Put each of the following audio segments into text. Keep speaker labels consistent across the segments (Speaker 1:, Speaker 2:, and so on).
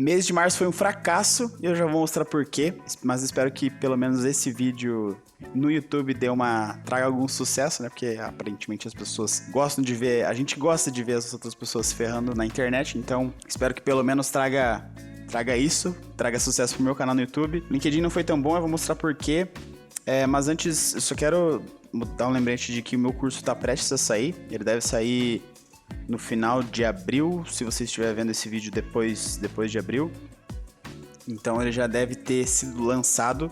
Speaker 1: Mês de março foi um fracasso, eu já vou mostrar por quê, mas espero que pelo menos esse vídeo no YouTube traga algum sucesso, né? Porque aparentemente as pessoas gostam de ver, a gente gosta de ver as outras pessoas se ferrando na internet, então espero que pelo menos traga sucesso pro meu canal no YouTube. LinkedIn não foi tão bom, eu vou mostrar por quê. Mas antes, eu só quero dar um lembrete de que o meu curso tá prestes a sair, ele deve sair no final de abril, se você estiver vendo esse vídeo depois de abril. Então ele já deve ter sido lançado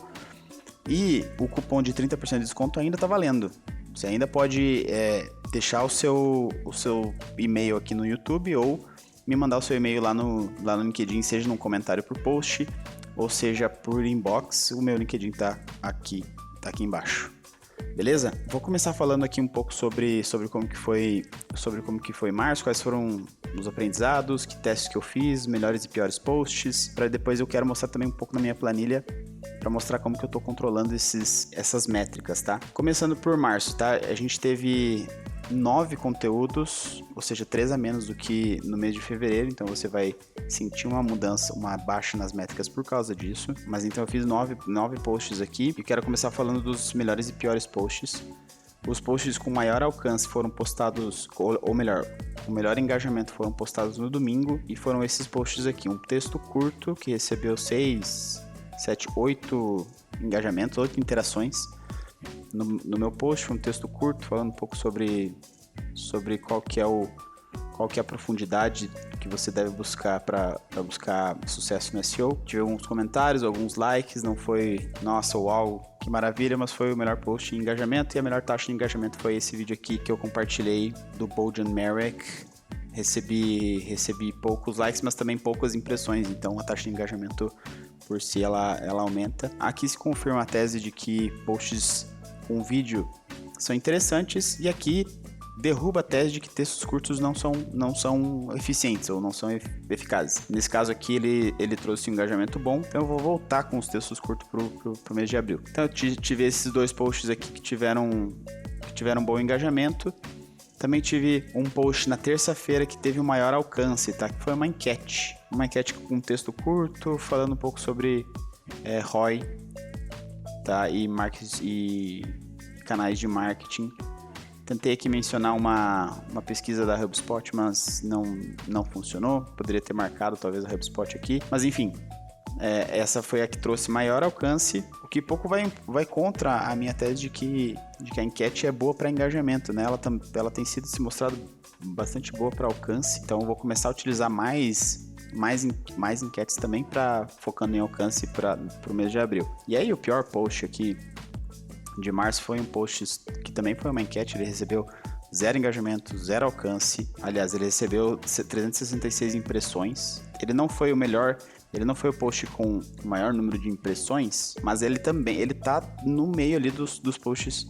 Speaker 1: e o cupom de 30% de desconto ainda está valendo. Você ainda pode deixar o seu e-mail aqui no YouTube ou me mandar o seu e-mail lá no LinkedIn, seja num comentário por post ou seja por inbox. O meu LinkedIn tá aqui embaixo. Beleza? Vou começar falando aqui um pouco sobre como que foi março, quais foram os aprendizados, que testes que eu fiz, melhores e piores posts, para depois eu quero mostrar também um pouco na minha planilha para mostrar como que eu tô controlando essas métricas, tá? Começando por março, tá? A gente teve 9 conteúdos, ou seja, 3 a menos do que no mês de fevereiro, então você vai sentir uma mudança, uma baixa nas métricas por causa disso, mas então eu fiz 9 posts aqui e quero começar falando dos melhores e piores posts. Os posts com maior alcance foram postados, ou melhor, o melhor engajamento foram postados no domingo e foram esses posts aqui, um texto curto que recebeu 6, 7, 8 engajamentos, 8 interações. No meu post, um texto curto falando um pouco sobre qual que é a profundidade que você deve buscar para buscar sucesso no SEO. Tive alguns comentários, alguns likes, não foi, nossa, uau, que maravilha, mas foi o melhor post em engajamento e a melhor taxa de engajamento foi esse vídeo aqui que eu compartilhei do Bojan Merrick. Recebi poucos likes, mas também poucas impressões, então a taxa de engajamento por si ela aumenta. Aqui se confirma a tese de que posts com vídeo são interessantes e aqui derruba a tese de que textos curtos não são eficientes ou não são eficazes. Nesse caso aqui ele trouxe um engajamento bom, então eu vou voltar com os textos curtos pro mês de abril. Então eu tive esses 2 posts aqui que tiveram bom engajamento. Também tive um post na terça-feira que teve um maior alcance, tá? Que foi uma enquete com um texto curto, falando um pouco sobre ROI, tá? E canais de marketing. Tentei aqui mencionar uma pesquisa da HubSpot, mas não funcionou. Poderia ter marcado talvez a HubSpot aqui, mas enfim. Essa foi a que trouxe maior alcance, o que pouco vai contra a minha tese de que a enquete é boa para engajamento, né? Ela tem sido se mostrado bastante boa para alcance, então eu vou começar a utilizar mais enquetes também focando em alcance para o mês de abril. E aí o pior post aqui de março foi um post que também foi uma enquete, ele recebeu 0 engajamento, 0 alcance, aliás, ele recebeu 366 impressões, ele não foi o post com o maior número de impressões, mas ele tá no meio ali dos posts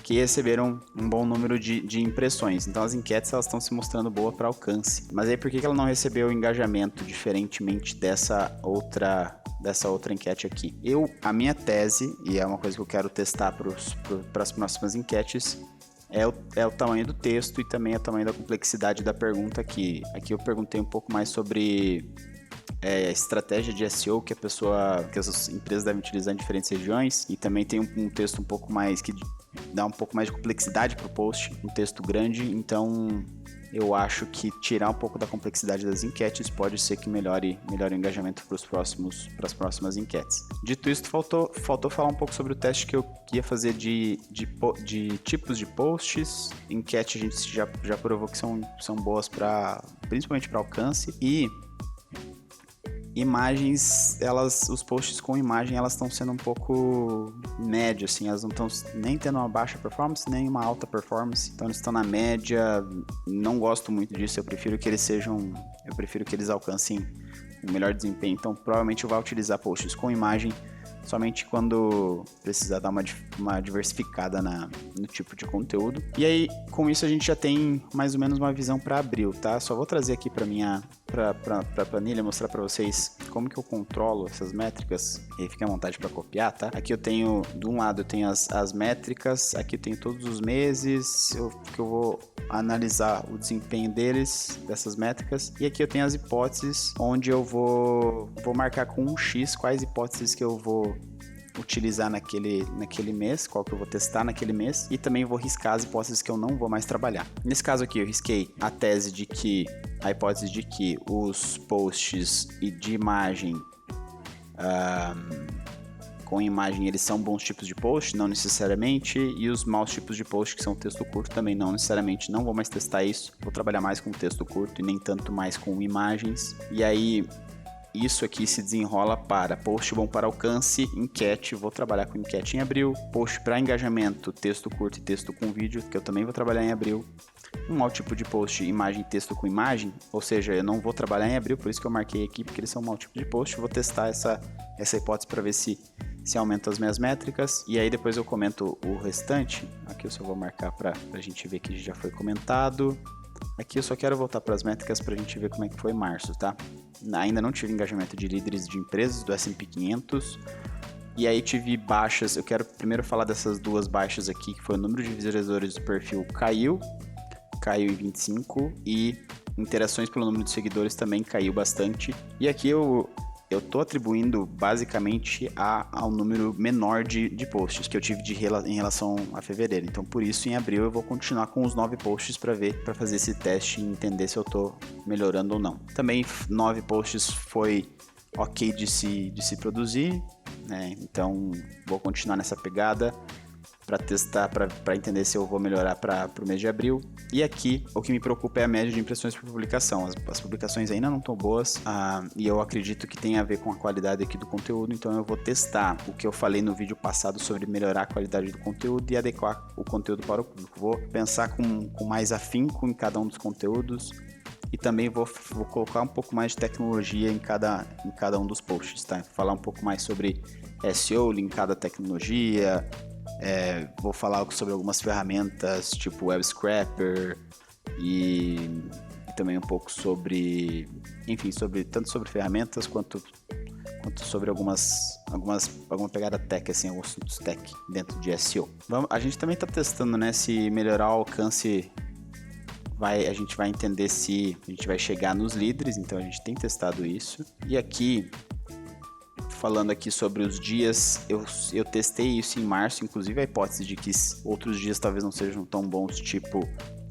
Speaker 1: que receberam um bom número de impressões. Então as enquetes elas estão se mostrando boa para alcance. Mas aí por que ela não recebeu engajamento diferentemente dessa outra enquete aqui? A minha tese, e é uma coisa que eu quero testar para as próximas enquetes, é o tamanho do texto e também é o tamanho da complexidade da pergunta aqui. Aqui eu perguntei um pouco mais sobre estratégia de SEO que as empresas devem utilizar em diferentes regiões, e também tem um texto um pouco mais que dá um pouco mais de complexidade para o post, um texto grande, então eu acho que tirar um pouco da complexidade das enquetes pode ser que melhore o engajamento para as próximas enquetes. Dito isso, faltou falar um pouco sobre o teste que eu ia fazer de tipos de posts. Enquete a gente já provou que são boas principalmente para alcance, e imagens, os posts com imagem, elas estão sendo um pouco médio, assim, elas não estão nem tendo uma baixa performance, nem uma alta performance, então eles estão na média, não gosto muito disso, eu prefiro que eles alcancem um melhor desempenho, então provavelmente eu vou utilizar posts com imagem somente quando precisar dar uma diversificada no tipo de conteúdo. E aí, com isso, a gente já tem mais ou menos uma visão para abril, tá? Só vou trazer aqui para planilha, mostrar para vocês como que eu controlo essas métricas. E aí fiquem à vontade para copiar, tá? Aqui eu tenho, de um lado eu tenho as métricas, aqui eu tenho todos os meses, que eu vou analisar o desempenho dessas métricas. E aqui eu tenho as hipóteses, onde eu vou marcar com um X quais hipóteses que eu vou utilizar naquele mês, qual que eu vou testar naquele mês, e também vou riscar as hipóteses que eu não vou mais trabalhar. Nesse caso aqui eu risquei a hipótese de que os posts de imagem com imagem eles são bons tipos de post, não necessariamente, e os maus tipos de post que são texto curto também não necessariamente, não vou mais testar isso, vou trabalhar mais com texto curto e nem tanto mais com imagens. E aí isso aqui se desenrola para post bom para alcance, enquete, vou trabalhar com enquete em abril, post para engajamento, texto curto e texto com vídeo, que eu também vou trabalhar em abril. Um mau tipo de post, imagem, texto com imagem, ou seja, eu não vou trabalhar em abril, por isso que eu marquei aqui, porque eles são um mau tipo de post, vou testar essa hipótese para ver se aumenta as minhas métricas, e aí depois eu comento o restante. Aqui eu só vou marcar para a gente ver que já foi comentado. Aqui eu só quero voltar para as métricas para a gente ver como é que foi março, tá? Ainda não tive engajamento de líderes de empresas do S&P 500. E aí tive baixas, eu quero primeiro falar dessas duas baixas aqui, que foi o número de visualizadores do perfil caiu em 25, e interações pelo número de seguidores também caiu bastante. E aqui eu tô atribuindo basicamente ao número menor de posts que eu tive em relação a fevereiro. Então, por isso, em abril eu vou continuar com os 9 posts para fazer esse teste e entender se eu tô melhorando ou não. Também 9 posts foi ok de se produzir, né? Então, vou continuar nessa pegada para testar, para entender se eu vou melhorar para o mês de abril. E aqui, o que me preocupa é a média de impressões por publicação. As publicações ainda não estão boas, e eu acredito que tem a ver com a qualidade aqui do conteúdo, então eu vou testar o que eu falei no vídeo passado sobre melhorar a qualidade do conteúdo e adequar o conteúdo para o público. Vou pensar com mais afinco em cada um dos conteúdos, e também vou colocar um pouco mais de tecnologia em cada um dos posts, tá? Falar um pouco mais sobre SEO, linkar a tecnologia. Vou falar sobre algumas ferramentas tipo Web Scraper e também um pouco sobre ferramentas quanto sobre alguma pegada tech, assim, alguns assuntos tech dentro de SEO. A gente também está testando, né, se melhorar o alcance, a gente vai entender se a gente vai chegar nos líderes, então a gente tem testado isso. E aqui, falando aqui sobre os dias, eu testei isso em março, inclusive a hipótese de que outros dias talvez não sejam tão bons, tipo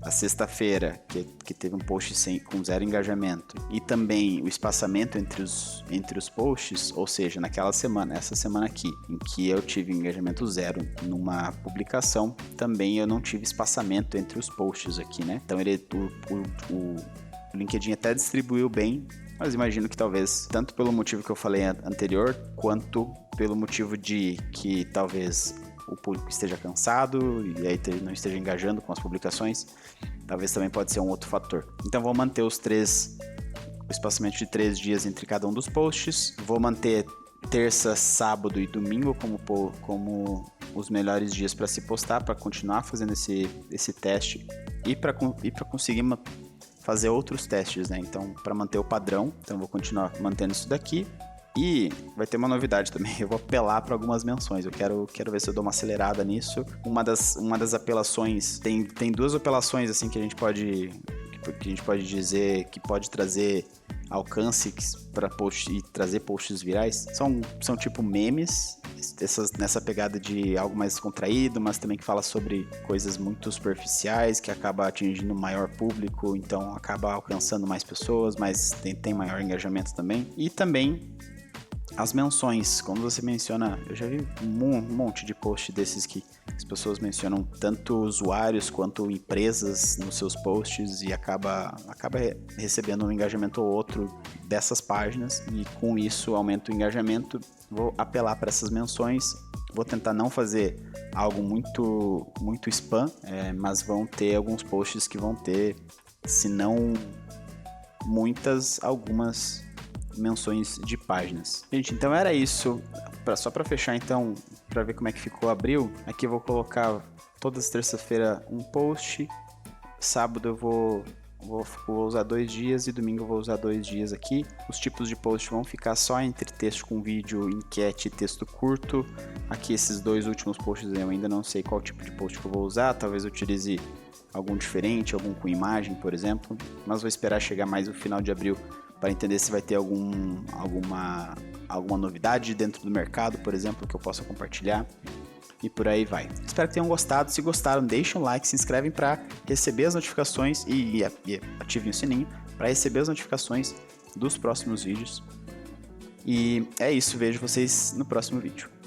Speaker 1: a sexta-feira, que teve um post com 0 engajamento, e também o espaçamento entre os posts, ou seja, essa semana aqui, em que eu tive engajamento 0 numa publicação, também eu não tive espaçamento entre os posts aqui, né? Então o LinkedIn até distribuiu bem, mas imagino que talvez, tanto pelo motivo que eu falei anterior, quanto pelo motivo de que talvez o público esteja cansado e aí não esteja engajando com as publicações, talvez também pode ser um outro fator. Então vou manter o espaçamento de 3 dias entre cada um dos posts, vou manter terça, sábado e domingo como os melhores dias para se postar, para continuar fazendo esse teste e para conseguir fazer outros testes, né? Então, para manter o padrão, então vou continuar mantendo isso daqui. E vai ter uma novidade também, eu vou apelar para algumas menções, eu quero ver se eu dou uma acelerada nisso. Uma das apelações, tem 2 apelações assim que a gente pode dizer que pode trazer alcance para post e trazer posts virais. São tipo memes, nessa pegada de algo mais descontraído, mas também que fala sobre coisas muito superficiais, que acaba atingindo um maior público, então acaba alcançando mais pessoas, mas tem maior engajamento também. E também as menções, quando você menciona, eu já vi um monte de post desses que as pessoas mencionam tanto usuários quanto empresas nos seus posts e acaba recebendo um engajamento ou outro dessas páginas, e com isso aumenta o engajamento. Vou apelar para essas menções, vou tentar não fazer algo muito, muito spam, mas vão ter alguns posts que vão ter, se não muitas, algumas menções de páginas. Gente, então era isso. Só para fechar então, para ver como é que ficou abril, aqui eu vou colocar todas as terça-feira um post, sábado eu vou usar 2 dias e domingo eu vou usar 2 dias aqui. Os tipos de post vão ficar só entre texto com vídeo, enquete e texto curto. Aqui esses 2 últimos posts eu ainda não sei qual tipo de post que eu vou usar, talvez eu utilize algum diferente, algum com imagem, por exemplo, mas vou esperar chegar mais no final de abril para entender se vai ter alguma novidade dentro do mercado, por exemplo, que eu possa compartilhar. E por aí vai. Espero que tenham gostado. Se gostaram, deixem um like, se inscrevem para receber as notificações e ativem o sininho para receber as notificações dos próximos vídeos. E é isso, vejo vocês no próximo vídeo.